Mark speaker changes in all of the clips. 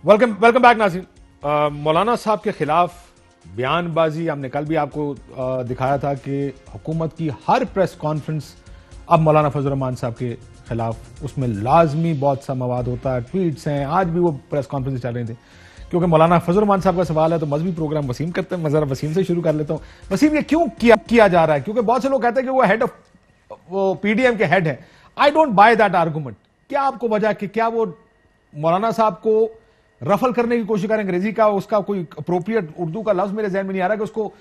Speaker 1: Welcome back नाज़रीन। मौलाना साहब के खिलाफ बयान बाजी हमने कल भी आपको दिखाया था कि हुकूमत की हर प्रेस कॉन्फ्रेंस अब मौलाना फजल रहमान साहब के खिलाफ उसमें लाजमी बहुत सा मवाद होता है, ट्वीट्स हैं। आज भी वो प्रेस कॉन्फ्रेंस चल रहे थे क्योंकि मौलाना फजल रहमान साहब का सवाल है तो मजहबी प्रोग्राम वसीम करते हैं। मैं जरा वसीम से शुरू कर लेता हूँ। वसीम, ये क्यों किया जा रहा है? क्योंकि बहुत से लोग कहते हैं कि वो हेड ऑफ वो पीडीएम के हेड है। I don't by that argument. क्या आपको वजह कि क्या वो मौलाना साहब को रफल करने की कोशिश करें? अंग्रेजी का उसका कोई अप्रोप्रिएट उर्दू का लफ्ज मेरे ज़हन में नहीं आ रहा कि उसको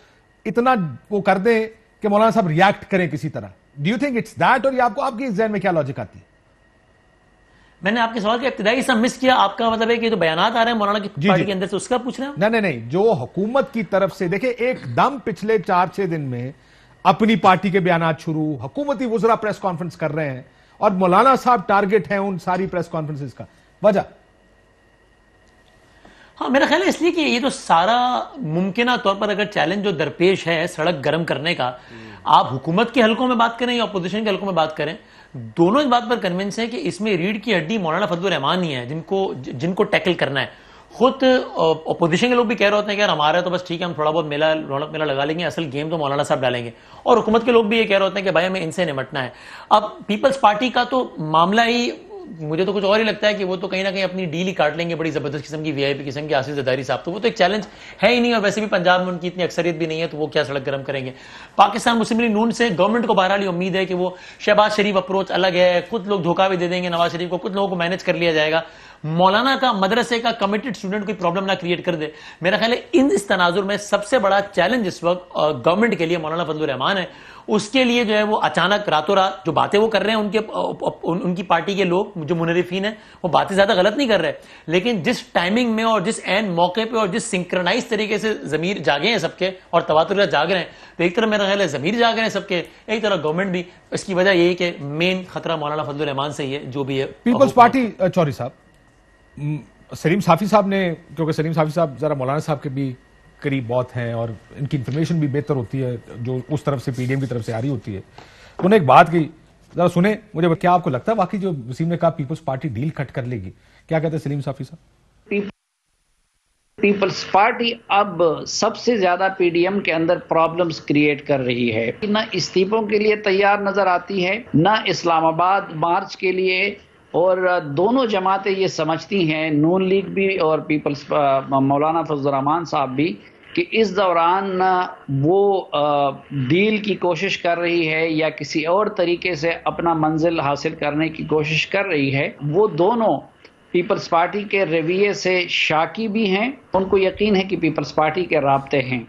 Speaker 1: इतना वो कर दें कि मौलाना साहब रिएक्ट करें किसी तरह। Do you think it's that, और ये आपके ज़हन में क्या लॉजिक आती है?
Speaker 2: मैंने आपके सवाल का इब्तिदाई हिस्सा मिस किया। आपका मतलब है कि जो बयानात आ रहे हैं मौलाना की पार्टी के अंदर से, उसका पूछ रहे हैं?
Speaker 1: नहीं, जो हुकूमत की तरफ से देखिए एकदम पिछले 4-6 दिन में अपनी पार्टी के बयानात शुरू, हुकूमती वुज़रा प्रेस कॉन्फ्रेंस कर रहे हैं और मौलाना साहब टारगेट हैं उन सारी प्रेस कॉन्फ्रेंसेस का। वजह
Speaker 2: हाँ, मेरा ख्याल है इसलिए कि ये तो सारा मुमकिन तौर पर अगर चैलेंज जो दरपेश है सड़क गर्म करने का, आप हुकूमत के हलकों में बात करें या अपोजिशन के हलकों में बात करें, दोनों इस बात पर कन्विंस हैं कि इसमें रीढ़ की हड्डी मौलाना फजल रहमान ही है जिनको टैकल करना है। खुद अपोजिशन के लोग भी कह रहे होते हैं कि यार हमारा तो बस ठीक है, हम थोड़ा बहुत रौनक मेला लगा लेंगे, असल गेम तो मौलाना साहब डालेंगे। और हुकूमत के लोग भी ये कह रहे होते हैं कि भाई हमें इनसे निपटना है। अब पीपल्स पार्टी का तो मामला ही, मुझे तो कुछ और ही लगता है कि वो तो कहीं ना कहीं अपनी डील ही काट लेंगे बड़ी जबरदस्त किस्म की, वीआईपी किस्म की आसिफ जरदारी साहब। तो वो तो एक चैलेंज है ही नहीं, और वैसे भी पंजाब में उनकी इतनी अक्सरियत भी नहीं है, तो वो क्या सड़क गर्म करेंगे। पाकिस्तान मुस्लिम लीग नून से गवर्नमेंट को बहरहाल उम्मीद है कि वो शहबाज शरीफ अप्रोच अलग है, कुछ लोग धोखा भी दे देंगे नवाज शरीफ को, कुछ लोगों को मैनेज कर लिया जाएगा। मौलाना का मदरसे का कमिटेड स्टूडेंट कोई प्रॉब्लम ना क्रिएट कर दे। मेरा ख्याल है इस तनाजुर में सबसे बड़ा चैलेंज इस वक्त गवर्नमेंट के लिए मौलाना फजल रहमान है। उसके लिए जो है वो अचानक रातों रात जो बातें वो कर रहे हैं उनकी पार्टी के लोग जो मुनरिफीन हैं, वो बातें ज्यादा गलत नहीं कर रहे, लेकिन जिस टाइमिंग में और जिस एन मौके पे और जिस सिंक्रोनाइज तरीके से जमीर जागे हैं सबके और तवातुर जाग रहे हैं, तो एक तरफ मेरा ख्याल है जमीर जाग रहे हैं सबके, एक तरफ गवर्नमेंट भी। इसकी वजह यही कि मेन खतरा मौलाना फजल रहमान से ही है जो भी है।
Speaker 1: पीपल्स पार्टी चौधरी साहब, सलीम साफी साहब ने, क्योंकि सलीम साफी साहब जरा मौलाना साहब के भी करीब बहुत हैं और इनकी इंफॉर्मेशन भी बेहतर होती है जो उस तरफ से पीडीएम की तरफ से आ रही होती है, तो उन्होंने एक बात की, जरा सुने मुझे। क्या आपको लगता है वाकई जो वसीम ने कहा पीपल्स पार्टी डील कट कर लेगी? क्या कहते हैं सलीम साफी साहब?
Speaker 3: पीपल्स पार्टी अब सबसे ज्यादा पीडीएम के अंदर प्रॉब्लम्स क्रिएट कर रही है। ना इस्तीफों के लिए तैयार नजर आती है, ना इस्लामाबाद मार्च के लिए, और दोनों जमातें ये समझती हैं, नून लीग भी और पीपल्स मौलाना फजल रहमान साहब भी, कि इस दौरान वो डील की कोशिश कर रही है या किसी और तरीके से अपना मंजिल हासिल करने की कोशिश कर रही है। वो दोनों पीपल्स पार्टी के रवैये से शाकी भी हैं, उनको यकीन है कि पीपल्स पार्टी के राब्ते हैं।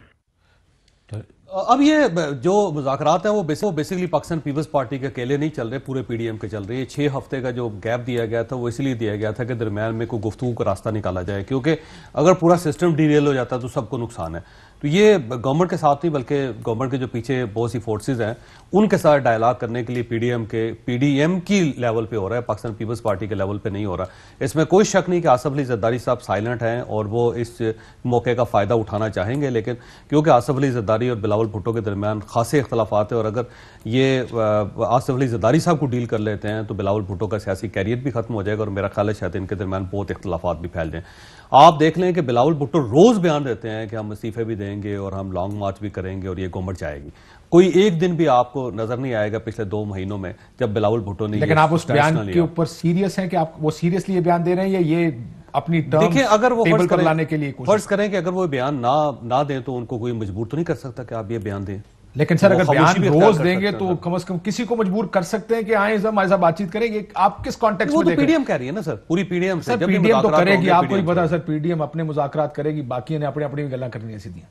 Speaker 4: अब ये जो मुज़ाकरात हैं वो बेसिकली पाकिस्तान पीपल्स पार्टी के अकेले नहीं चल रहे, पूरे पीडीएम के चल रहे हैं। 6 हफ्ते का जो गैप दिया गया था वो इसलिए दिया गया था कि दरमियान में कोई गुफ्तगू का रास्ता निकाला जाए, क्योंकि अगर पूरा सिस्टम डीरेल हो जाता तो सबको नुकसान है। तो ये गवर्नमेंट के साथ नहीं बल्कि गवर्नमेंट के जो पीछे बहुत सी फोर्सेज हैं उनके साथ डायलॉग करने के लिए पीडीएम की लेवल पे हो रहा है, पाकिस्तान पीपल्स पार्टी के लेवल पे नहीं हो रहा। इसमें कोई शक नहीं कि आसिफ अली जरदारी साहब साइलेंट हैं और वो इस मौके का फ़ायदा उठाना चाहेंगे, लेकिन क्योंकि आसिफ अली जरदारी और बिलावल भुट्टो के दरमियान खासे इख्तलाफात है, और अगर ये आसिफ अली जरदारी साहब को डील कर लेते हैं तो बिलावल भुट्टो का सियासी कैरियर भी खत्म हो जाएगा, और मेरा ख्याल है शायद इनके दरमियान बहुत इख्तलाफात भी फैल जाएँ। आप देख लें कि बिलावल भुट्टो रोज़ बयान देते हैं कि हम इस्तीफे भी देंगे और हम लॉन्ग मार्च भी करेंगे और ये गवर्नमेंट जाएगी। कोई एक दिन भी आपको नजर नहीं आएगा पिछले 2 महीनों में जब बिलावल भुट्टो ने,
Speaker 1: लेकिन आप उस बयान के ऊपर सीरियस हैं कि आप वो सीरियसली ये बयान दे रहे हैं या ये अपनी
Speaker 4: देखिए, अगर वो
Speaker 1: फर्ज
Speaker 4: करें कि अगर वो बयान ना दें तो उनको कोई मजबूर तो नहीं कर सकता कि आप ये बयान दें।
Speaker 1: लेकिन सर अगर बयान रोज देंगे तो कम से कम किसी को मजबूर कर सकते हैं कि आए हमारे साथ बातचीत करेंगे। आप किस कॉन्टेक्स्ट में देख रहे हैं?
Speaker 4: पीडीएम कह रही है ना सर, पूरी पीडीएम
Speaker 1: सर पीडीएम तो करेगी, आपको ही पता है सर, पीडीएम अपने मुज़ाकरात करेगी, बाकी ने अपनी अपनी गल्ला करनी है सीधी।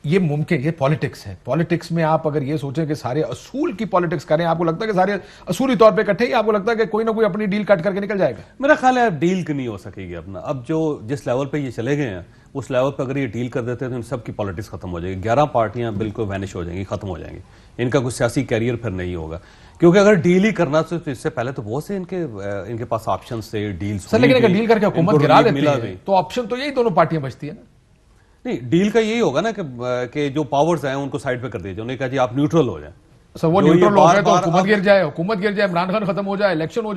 Speaker 1: ये मुमकिन, ये पॉलिटिक्स है। पॉलिटिक्स में आप अगर ये सोचें कि सारे असूल की पॉलिटिक्स करें, आपको लगता है कि सारे असूली तौर पे इकट्ठे ही, आपको लगता है कि कोई ना कोई अपनी डील कट करके निकल जाएगा?
Speaker 4: मेरा ख्याल है डील की नहीं हो सकेगी अपना। अब जो जिस लेवल पे ये चले गए हैं उस लेवल पे अगर ये डील कर देते हैं तो इन सब की पॉलिटिक्स खत्म हो जाएगी। 11 पार्टियां बिल्कुल वैनिश हो जाएंगी, खत्म हो जाएंगी, इनका कोई सियासी कैरियर फिर नहीं होगा। क्योंकि अगर डील ही करना तो इससे पहले तो बहुत से इनके पास ऑप्शन थे डील।
Speaker 1: सर लेकिन अगर डील करके हुकूमत गिरा देती है तो ऑप्शन तो यही दोनों पार्टियां बचती है ना।
Speaker 4: नहीं, डील का यही होगा ना कि जो पावर्स हैं उनको साइड पे कर दीजिए, उन्हें कहा जी आप न्यूट्रल हो जाए,
Speaker 1: سر وہ نیوٹرل ہو گئے تو حکومت گر جائے عمران خان ختم ہو جائے الیکشن ہو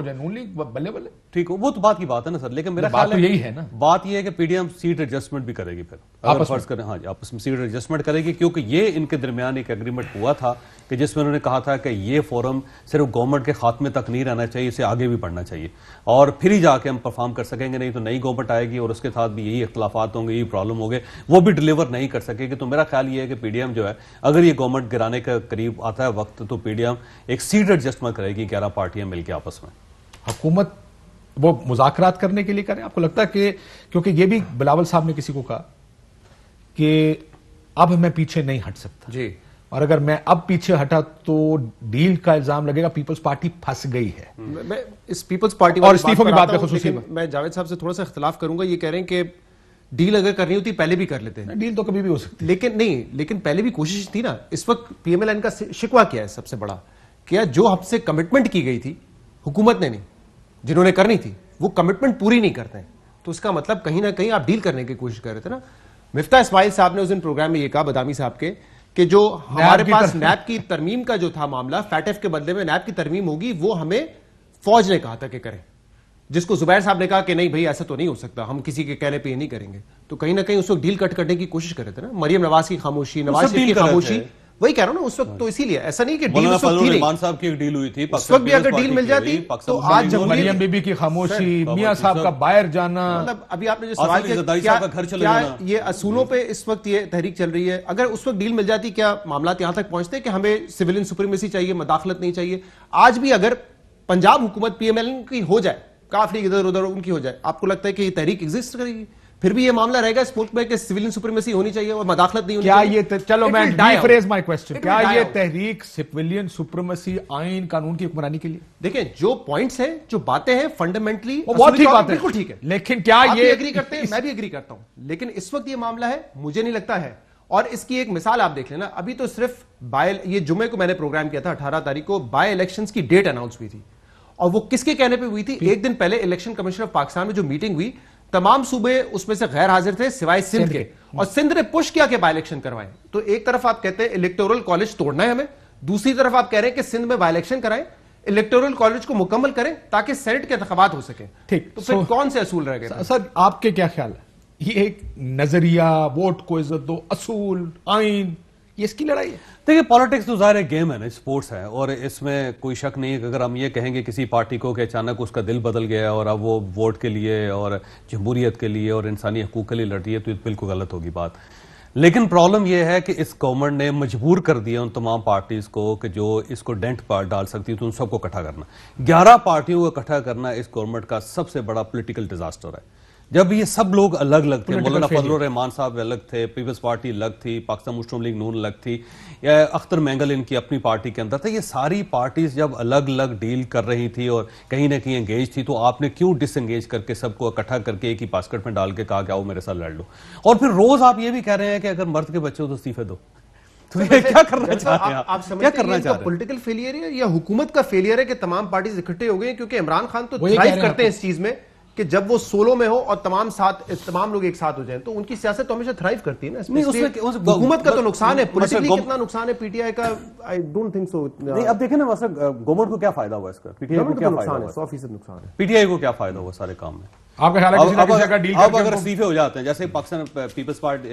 Speaker 1: جائے نون لیگ بلے بلے.
Speaker 4: ٹھیک ہے وہ تو بات کی بات ہے نا سر, لیکن میرا
Speaker 1: بات تو یہی ہے نا,
Speaker 4: بات یہ ہے کہ P D M seat adjustment بھی کرے گی پھر اگر فرض کریں, ہاں جی آپس میں سیٹ ایڈجسٹمنٹ کرے گی, کیونکہ یہ ان کے درمیان ایک ایگریمنٹ ہوا تھا کہ جس میں انہوں نے کہا تھا کہ یہ فورم صرف گورنمنٹ کے خاتمے تک نہیں رہنا چاہیے, اسے آگے بھی بڑھنا چاہیے اور پھر ہی جا کے ہم پرفارم کر سکیں گے, نہیں تو نئی گورنمنٹ آئے گی اور اس کے ساتھ بھی یہی اختلافات ہوں گے, یہی پرابلم ہوگے, وہ بھی ڈیلیور نہیں کر سکے گی. تو میرا خیال یہ ہے کہ پی ڈی ایم جو ہے اگر یہ گورنمنٹ گرانے کا قریب آتا ہے وقت تو پی ڈی ایم ایک سیٹ ایڈجسٹمنٹ کرے گی 11 پارٹیاں مل کے آپس میں.
Speaker 1: حکومت وہ مذاکرات کرنے کے لیے کریں, آپ کو لگتا ہے کہ کیونکہ یہ بھی بلاول صاحب نے کسی کو کہا کہ اب میں پیچھے نہیں ہٹ سکتا
Speaker 5: جی,
Speaker 1: اور اگر میں اب پیچھے ہٹا تو ڈیل کا الزام لگے گا, پیپلز پارٹی پھنس گئی ہے.
Speaker 5: میں اس پیپلز پارٹی
Speaker 1: اور استعفوں کی بات پہ خصوصی
Speaker 5: میں جاوید صاحب سے تھوڑا سا اختلاف کروں گا. یہ کہہ رہے ہیں کہ ڈیل اگر کرنی ہوتی پہلے بھی کر لیتے ہیں,
Speaker 1: ڈیل تو کبھی بھی ہو سکتی,
Speaker 5: لیکن پہلے بھی کوشش تھی نا. اس وقت پی ایم ایل این کا شکوہ کیا ہے سب سے بڑا, کیا جو ہم سے کمٹمنٹ کی گئی تھی حکومت نے نہیں, جنہوں نے کرنی تھی وہ کمٹمنٹ پوری نہیں کرتے ہیں, تو اس کا مطلب کہیں نہ کہیں آپ ڈیل کرنے کی کوشش کر رہے تھے نا. مفتاح اسماعیل صاحب نے اس دن پروگرام میں یہ کہا, بدامی صاحب کے, کہ جو ہمارے پاس نیب کی ترمیم کا جو تھا معاملہ, فیٹف کے بدلے میں نیب کی ترمیم ہوگی, وہ ہمیں فوج نے کہا تھا کہ کریں, جس کو زبیر صاحب نے کہا کہ نہیں بھائی ایسا تو نہیں ہو سکتا, ہم کسی کے کہنے پہ یہ نہیں کریں گے. تو کہیں نہ کہیں اس وقت ڈیل کٹ کرنے کی کوشش کر رہے تھے نا. مریم نواز کی خاموشی, نواز شریف کی خاموشی, وہی کہہ رہا ہوں نا اس وقت. تو اسی لیے ایسا نہیں کہ ڈیل اس وقت تھی نہیں,
Speaker 4: عثمان صاحب کی ایک ڈیل ہوئی تھی,
Speaker 5: اس وقت بھی اگر ڈیل مل جاتی تو آج
Speaker 1: مریم بی بی کی خاموشی, میاں صاحب کا باہر جانا,
Speaker 5: مطلب ابھی آپ نے جو سوال کیا کیا یہ اصولوں پہ اس وقت یہ تحریک چل رہی ہے, اگر اس وقت ڈیل مل جاتی کیا معاملات یہاں تک پہنچتے کہ ہمیں سویلین سپریمیسی چاہیے, مداخلت نہیں چاہیے. آج بھی اگر پنجاب حکومت پی ایم ایل کی ہو جائے, کافی ادھر ادھر ان کی ہو جائے, آپ کو لگتا ہے کہ یہ تحریک ایگزسٹ کرے گی؟ پھر بھی یہ معاملہ رہے گا اس ملک میں کہ سویلین سپریمیسی ہونی چاہیے اور مداخلت نہیں ہونی چاہیے.
Speaker 1: کیا یہ چلو میں ریفریز مائی کوسچن, کیا یہ تحریک سویلین سپریمیسی آئین قانون کی حکمرانی کے لیے؟
Speaker 5: دیکھیں جو پوائنٹس ہیں, جو باتیں ہیں, فنڈامنٹلی
Speaker 1: بہت ٹھیک بات ہے,
Speaker 5: بالکل ٹھیک ہے,
Speaker 1: لیکن کیا یہ
Speaker 5: ایگری کرتے ہیں, میں بھی ایگری کرتا ہوں, لیکن اس وقت یہ معاملہ ہے مجھے نہیں لگتا ہے. اور اس کی ایک مثال آپ دیکھ لینا, ابھی تو صرف یہ جمعے کو میں نے پروگرام کیا تھا 18 تاریخ کو, بائی الیکشنز کی ڈیٹ اناؤنس ہوئی تھی, اور وہ کس کے کہنے پہ ہوئی تھی؟ ایک دن پہلے الیکشن کمیشن آف پاکستان میں جو میٹنگ ہوئی, تمام صوبے اس میں سے غیر حاضر تھے سوائے سندھ کے, اور سندھ نے پش کیا کہ بائی الیکشن کروائیں. تو ایک طرف آپ کہتے ہیں الیکٹورل کالج توڑنا ہے ہمیں, دوسری طرف آپ کہہ رہے ہیں کہ سندھ میں بائی الیکشن کرائیں, الیکٹورل کالج کو مکمل کریں تاکہ سینٹ کے انتخابات ہو سکیں. ٹھیک, تو پھر کون سے اصول رہ گئے؟
Speaker 1: سر آپ کے کیا خیال ہے, یہ ایک نظریہ, ووٹ کو عزت دو, اصول, آئین, یہ اس کی لڑائی ہے؟
Speaker 4: دیکھیے پالیٹکس تو ظاہر گیم ہے نا, اسپورٹس ہے, اور اس میں کوئی شک نہیں ہے کہ اگر ہم یہ کہیں گے کسی پارٹی کو کہ اچانک اس کا دل بدل گیا اور اب وہ ووٹ کے لیے اور جمہوریت کے لیے اور انسانی حقوق کے لیے لڑ رہی ہے, تو یہ بالکل غلط ہوگی بات. لیکن پرابلم یہ ہے کہ اس گورنمنٹ نے مجبور کر دیا ان تمام پارٹیز کو کہ جو اس کو ڈینٹ ڈال سکتی تو ان سب کو اکٹھا کرنا. 11 پارٹیوں کو اکٹھا کرنا اس گورنمنٹ کا سب سے بڑا پولیٹیکل ڈیزاسٹر ہے. جب یہ سب لوگ الگ الگ تھے, مولانا فضل الرحمان صاحب الگ تھے, پیپلز پارٹی الگ تھی, پاکستان مسلم لیگ نون الگ تھی, یا اختر مینگل ان کی اپنی پارٹی کے اندر تھا, یہ ساری پارٹیز جب الگ الگ ڈیل کر رہی تھی اور کہیں نہ کہیں انگیج تھی, تو آپ نے کیوں ڈس انگیج کر کے سب کو اکٹھا کر کے ایک ہی باسکٹ میں ڈال کے کہا کہ آؤ میرے ساتھ لڑ لو, اور پھر روز آپ یہ بھی کہہ رہے ہیں کہ اگر مرد کے بچے ہو تو استعفے دو. تو یہ کیا کرنا چاہتے ہیں آپ؟ کیا کرنا چاہتے ہیں؟
Speaker 5: پولیٹیکل فیلئر ہے یا حکومت کا فیلئر ہے کہ تمام پارٹیز اکٹھے ہو گئے؟ کیونکہ عمران خان تو تھرائیو کرتے ہیں اس چیز میں کہ جب وہ سولو میں ہو اور تمام لوگ ایک ساتھ ہو جائیں, تو ان کی سیاست تو ہمیشہ تھرائیو کرتی ہے نا. حکومت کا تو نقصان ہے, پولیٹیکلی کتنا نقصان ہے پی ٹی آئی کا, آئی ڈونٹ تھنک سو.
Speaker 4: نہیں اب دیکھیں نا گورنمنٹ کو کیا فائدہ ہوا اس کا, پی ٹی آئی کو کیا فائدہ ہوا؟
Speaker 5: 100% نقصان ہے.
Speaker 4: پی ٹی آئی کو کیا فائدہ ہوا سارے کام میں؟
Speaker 1: آپ کا خیال ہے کسی نہ کسی جگہ ڈیل کر کے
Speaker 4: اب اگر استعفے ہو جاتے ہیں, جیسے پاکستان پیپلز پارٹی,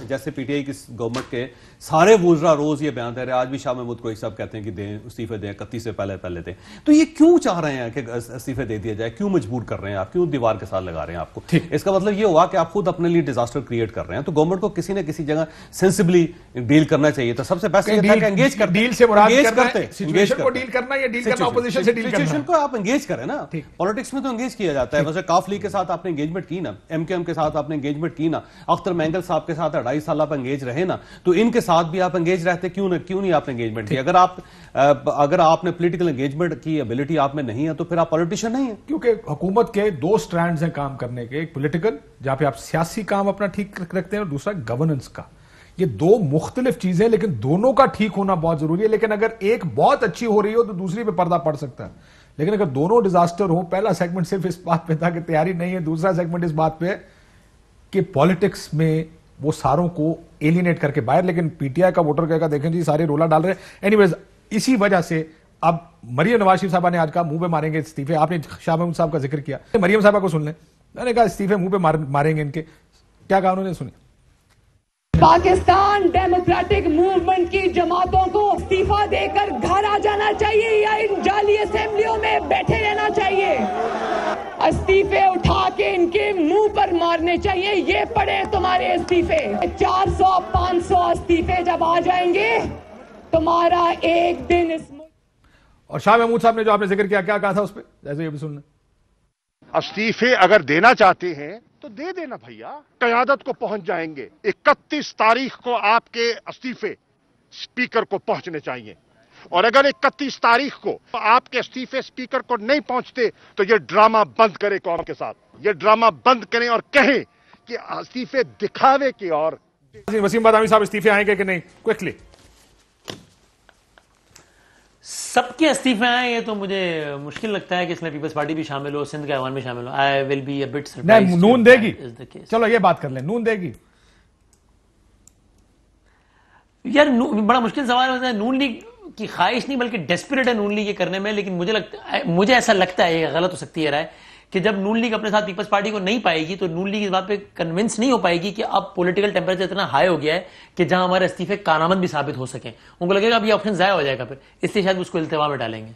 Speaker 4: جیسے پی ٹی آئی کی گورنمنٹ کے سارے وزراء روز یہ بیان دے رہے ہیں, آج بھی شاہ محمود قریشی صاحب کہتے ہیں کہ دیں استعفے دیں, 31 سے پہلے دیں, تو یہ کیوں چاہ رہے ہیں کہ استعفے دے دیا جائے, کیوں مجبور کر رہے ہیں آپ, کیوں دیوار کے ساتھ لگا رہے ہیں آپ کو؟ اس کا مطلب یہ ہوا کہ آپ خود اپنے لیے ڈیزاسٹر کریٹ کر رہے ہیں. تو گورنمنٹ کو کسی نہ کسی جگہ سینسبلی ڈیل کرنا چاہیے تھا. سب سے بیسٹ یہ تھا کہ انگیج کرتے,
Speaker 1: ڈیل سے مراد کرتے سچویشن کو ڈیل کرنا یا ڈیل کرنا اپوزیشن سے ڈیل کرنا,
Speaker 4: سچویشن کو آپ انگیج کریں نا. پالیٹکس میں تو انگیج کیا جاتا ہے, ویسے کاف لیگ کے ساتھ آپ نے انگیجمنٹ کی نا, ایم کیو ایم کے ساتھ آپ نے انگیجمنٹ کی نا, اختر مینگل صاحب کے ساتھ 2.5 سال آپ انگیج رہے نا, تو ان کے ساتھ بھی آپ انگیج رہتے, کیوں نہیں آپ نے انگیجمنٹ کی؟ اگر آپ نے پولیٹیکل انگیجمنٹ کی ایبلٹی آپ میں نہیں ہے تو پھر آپ پولیٹیشین نہیں ہیں.
Speaker 1: کیونکہ حکومت کے 2 سٹرینڈز ہیں کام کرنے کے, ایک پولیٹیکل جہاں پہ آپ سیاسی کام اپنا ٹھیک رکھتے ہیں, اور دوسرا گورننس کا. یہ 2 مختلف چیزیں, لیکن دونوں کا ٹھیک ہونا بہت ضروری ہے. لیکن اگر ایک بہت اچھی ہو رہی ہو تو دوسری پہ پردہ پڑ سکتا ہے, لیکن اگر دونوں ڈیزاسٹر ہوں, پہلا سیگمنٹ صرف اس بات پہ تھا کہ تیاری نہیں ہے, دوسرا سیگمنٹ اس بات پہ کہ پالیٹکس میں وہ ساروں کو एलिनेट करके बाहर, लेकिन पीटीआई का वोटर कहेगा देखें जी सारे रोला डाल रहे हैं। एनीवेज, इसी वजह से अब मरियम नवाज शरीफ साहबा ने आज कहा मुंह पे मारेंगे इस्तीफे। आपने शाह महमूद साहब का जिक्र किया, मरियम साहबा को सुन लें। मैंने कहा इस्तीफे मुंह पे मारेंगे इनके, क्या कहा उन्होंने, सुनिए।
Speaker 6: पाकिस्तान डेमोक्रेटिक मूवमेंट की जमातों को इस्तीफा देकर घर आ जाना चाहिए या इन जाली असेंबलियों में बैठे रहना चाहिए। इस्तीफे उठा के इनके मुंह पर मारने चाहिए। ये पड़े तुम्हारे इस्तीफे। 400-500 इस्तीफे जब आ जाएंगे तुम्हारा एक दिन इस।
Speaker 1: और शाह महमूद साहब ने जो आपने जिक्र किया, क्या कहा था उस पर, जैसे ये भी सुनना।
Speaker 7: इस्तीफे अगर देना चाहते हैं तो दे देना भैया, क़यादत को पहुंच जाएंगे। 31 तारीख को आपके इस्तीफे स्पीकर को पहुंचने चाहिए, और अगर 31 तारीख को आपके इस्तीफे स्पीकर को नहीं पहुंचते तो ये ड्रामा बंद करें कौम के साथ, ये ड्रामा बंद करें और कहें कि इस्तीफे दिखावे की। और
Speaker 1: वसीम बादामी साहब इस्तीफे आएंगे कि नहीं, क्विकली।
Speaker 2: सबके इस्तीफे आए, ये तो मुझे मुश्किल लगता है कि इसमें पीपल्स पार्टी भी शामिल हो, सिंध के ऐवान में शामिल हो। I will be a bit surprised.
Speaker 1: नून देगी, चलो ये बात कर लें, नून देगी
Speaker 2: यार। बड़ा मुश्किल सवाल होता है। नून लीग की ख्वाहिश नहीं बल्कि डेस्परेट है नून लीग ये करने में, लेकिन मुझे ऐसा लगता है, ये गलत हो सकती है राय, कि जब नून लीग अपने साथ पीपल्स पार्टी को नहीं पाएगी तो नून लीग इस बात पे कन्विंस नहीं हो पाएगी कि अब पॉलिटिकल टेम्परेचर इतना हाई हो गया है कि जहां हमारे इस्तीफे कारआमद भी साबित हो सकें। उनको लगेगा अब ये ऑप्शन जाया हो जाएगा फिर, इसलिए शायद उसको इल्तिवा में डालेंगे।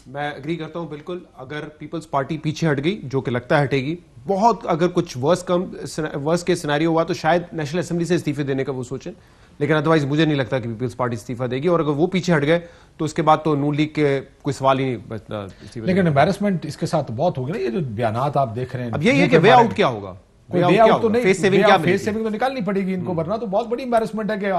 Speaker 5: मैं एग्री करता हूं बिल्कुल। अगर पीपल्स पार्टी पीछे हट गई, जो कि लगता है हटेगी, बहुत अगर कुछ वर्स के सिनेरियो हुआ तो शायद नेशनल असेंबली से इस्तीफे देने का वो सोचें, लेकिन अदरवाइज मुझे नहीं लगता कि पीपल्स पार्टी इस्तीफा देगी। और अगर वो पीछे हट गए तो उसके बाद तो नून लीग के कोई सवाल ही नहीं बचना।
Speaker 1: लेकिन एम्बैरेसमेंट इसके साथ बहुत होगी ना, ये जो बयानात आप देख रहे हैं।
Speaker 5: अब यही है कि वे आउट क्या होगा,
Speaker 1: वे आउट तो नहीं,
Speaker 5: फेस सेविंग
Speaker 1: तो निकालनी पड़ेगी इनको, वरना तो बहुत बड़ी एम्बैरेसमेंट है कि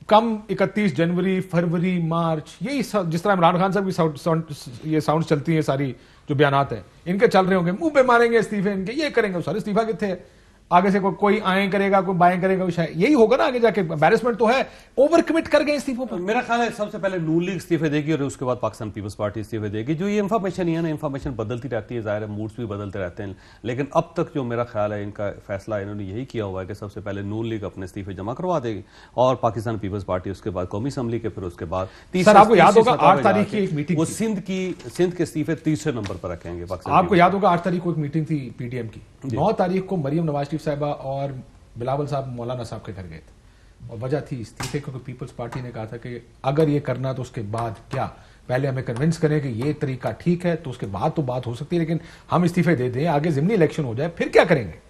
Speaker 1: कम 31 जनवरी, फरवरी, मार्च, यही जिस तरह इमरान खान साहब की ये साउंड चलती है, सारी जो बयानात है इनके चल रहे होंगे, मुंह पे मारेंगे इस्तीफे इनके, ये करेंगे। सारे इस्तीफा कितने है, आगे से कोई आए करेगा, कोई बाएं करेगा, शायद यही होगा ना आगे जाके। एम्बैरेसमेंट तो है, ओवर कमिट कर गए इस्तीफों पर।
Speaker 4: मेरा ख्याल है सबसे पहले नून लीग इस्तीफे देगी और उसके बाद पाकिस्तान पीपल्स पार्टी इस्तीफे देगी। जो ये इन्फॉर्मेशन है ना, इन्फॉर्मेशन बदलती रहती है, ज़ाहिर है मूड्स भी बदलते रहते हैं, लेकिन अब तक जो मेरा ख्याल है इनका फैसला इन्होंने यही किया हुआ है कि सबसे पहले नून लीग अपने इस्तीफे जमा करवा देगी और पाकिस्तान पीपल्स पार्टी उसके बाद कौमी असम्बली के, फिर उसके बाद
Speaker 1: सर आपको याद होगा 8 तारीख की एक मीटिंग,
Speaker 4: वो सिंध के इस्तीफे तीसरे नंबर पर रखेंगे पाकिस्तान।
Speaker 1: आपको याद होगा 8 तारीख को एक मीटिंग थी पीटीएम की, 9 तारीख को मरियम नवाज शरीफ साहिबा और बिलावल साहब मौलाना साहब के घर गए थे, और वजह थी इस्तीफे, क्योंकि पीपल्स पार्टी ने कहा था कि अगर ये करना तो उसके बाद क्या, पहले हमें कन्विंस करें कि ये तरीका ठीक है तो उसके बाद तो बात हो सकती है, लेकिन हम इस्तीफे दे दें, आगे ज़िमनी इलेक्शन हो जाए, फिर क्या करेंगे।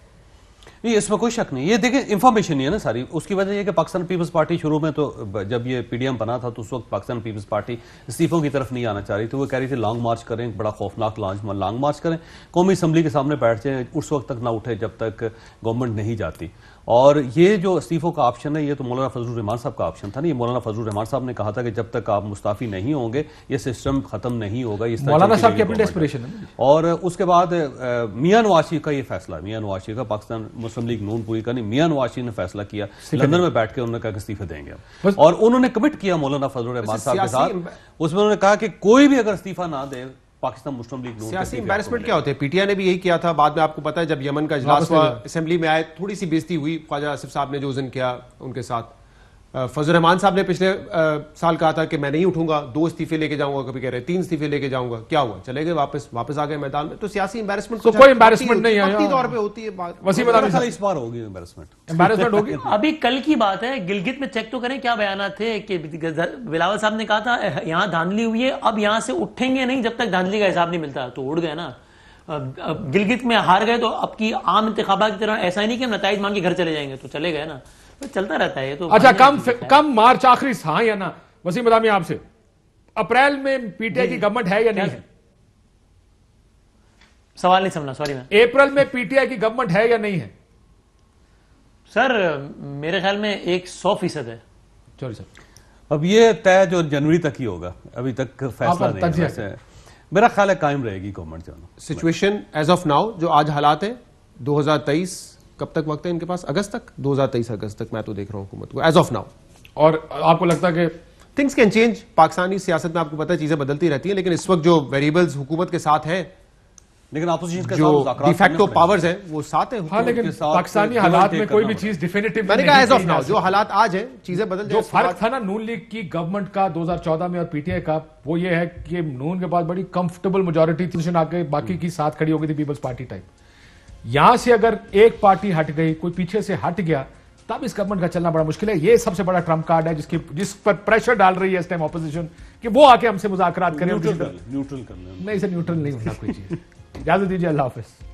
Speaker 4: नहीं, इसमें कोई शक नहीं। ये देखिए इंफॉर्मेशन नहीं है ना सारी। उसकी वजह यह कि पाकिस्तान पीपल्स पार्टी शुरू में तो जब ये पीडीएम बना था तो उस वक्त पाकिस्तान पीपल्स पार्टी इस्तीफों की तरफ नहीं आना चाह रही थी। वो कह रही थी लॉन्ग मार्च करें, बड़ा खौफनाक लॉन्ग मार्च करें, कौमी असम्बली के सामने बैठ जाएं, उस वक्त तक ना उठे जब तक गवर्नमेंट नहीं जाती। और ये जो इस्तीफों का ऑप्शन है, ये तो मौलाना फजलुर रहमान साहब का ऑप्शन था। नहीं, मौलाना फजलुर रहमान साहब ने कहा था कि जब तक आप मुस्ताफी नहीं होंगे ये सिस्टम खत्म नहीं होगा।
Speaker 1: मौलाना साहब की अपनी डेस्परेशन है।
Speaker 4: और उसके बाद मियां नवाज शरीफ का ये फैसला, मियां नवाज शरीफ का, पाकिस्तान मुस्लिम लीग नून पूरी का नहीं, मियां नवाज शरीफ ने फैसला किया लंदन में बैठ के, उन्होंने कहा कि इस्तीफे देंगे, और उन्होंने कमिट किया मौलाना फजलुर रहमान साहब के साथ। उसमें उन्होंने कहा कि कोई भी अगर इस्तीफा ना दे, पाकिस्तान मुस्लिम लीग नून
Speaker 5: सियासी एम्बैरेसमेंट क्या होते हैं। पीटीआई ने भी यही किया था। बाद में आपको पता है जब यमन का इजलास हुआ, असेंबली में आए, थोड़ी सी बेइज्जती हुई, ख्वाजा आसिफ साहब ने जो उज़न किया उनके साथ। फजल रहमान साहब ने पिछले साल कहा था कि मैं नहीं उठूंगा, 2 इस्तीफे लेके जाऊंगा, कभी कह रहे 3 इस्तीफे लेके जाऊंगा। क्या हुआ, चले गए वापस आ गए मैदान में। तो सियासी एम्बैरेसमेंट
Speaker 1: तो कोई एम्बैरेसमेंट नहीं है,
Speaker 5: तौर पे होती है बात।
Speaker 1: वसीम
Speaker 4: इस बार होगी एम्बैरेसमेंट
Speaker 2: होगी। अभी कल की बात है, गिलगित में चेक तो करें क्या बयान थे कि बिलावल साहब ने कहा था यहाँ धांधली हुई है, अब यहाँ से उठेंगे नहीं जब तक धांधली का हिसाब नहीं मिलता। तो उड़ गए ना, गिलगित में हार गए तो अब की आम इंतखाबात की तरह ऐसा ही नहीं कि हम नताइज मांग के घर चले जाएंगे, तो चले गए ना, तो चलता रहता है ये तो।
Speaker 1: अच्छा, कम मार्च आखिरी, हाँ या ना वसीम बदामी आपसे, अप्रैल में पीटीआई की गवर्नमेंट है या नहीं है?
Speaker 2: सवाल नहीं समझा, सॉरी। मैं
Speaker 1: अप्रैल में पीटीआई की गवर्नमेंट है या नहीं है?
Speaker 2: सर मेरे ख्याल में 100% है।
Speaker 1: सॉरी सर,
Speaker 4: अब ये तय जो जनवरी तक ही होगा, अभी तक फैसला नहीं है। मेरा ख्याल है कायम रहेगी गवर्नमेंट। जो
Speaker 5: सिचुएशन एज ऑफ नाउ, जो आज हालात है, 2023 कब तक वक्त है इनके पास? अगस्त तक, 2023 अगस्त तक मैं तो देख रहा हूं हुकूमत को एज ऑफ नाउ।
Speaker 1: और आपको लगता है कि
Speaker 5: थिंग्स कैन चेंज? पाकिस्तानी सियासत में आपको पता है चीजें बदलती रहती हैं, लेकिन इस वक्त जो वेरिएबल्स हुकूमत के साथ हैं
Speaker 4: لیکن اپوزیشن کے
Speaker 5: جو
Speaker 4: ساتھ
Speaker 5: ڈیفیکٹو پاورز ہیں وہ ساتھ ہیں.
Speaker 1: ہاں لیکن پاکستانی حالات میں کوئی بھی چیز ڈیفینیٹو
Speaker 5: میں نے کہا ایز آف ناؤ جو حالات آج ہیں چیزیں بدل
Speaker 1: جو فرق تھا نا نون لیگ کی گورنمنٹ کا 2014 میں اور پی ٹی آئی کا, وہ یہ ہے کہ نون کے پاس بڑی کمفرٹیبل میجورٹی تھی, آ کے باقی کی ساتھ کھڑی ہو گئی تھی پیپلز پارٹی ٹائپ. یہاں سے اگر ایک پارٹی ہٹ گئی, کوئی پیچھے سے ہٹ گیا, تب اس گورنمنٹ کا چلنا بڑا مشکل ہے. یہ سب سے بڑا ٹرمپ کارڈ ہے جس پر پریشر ڈال رہی ہے اس ٹائم اپوزیشن کہ وہ آ کے ہم سے مذاکرات کریں.
Speaker 4: نیوٹرل کرنا
Speaker 1: نہیں اسے نیوٹرل نہیں ہونا کوئی چیز. اجازت دیجیے, اللہ حافظ.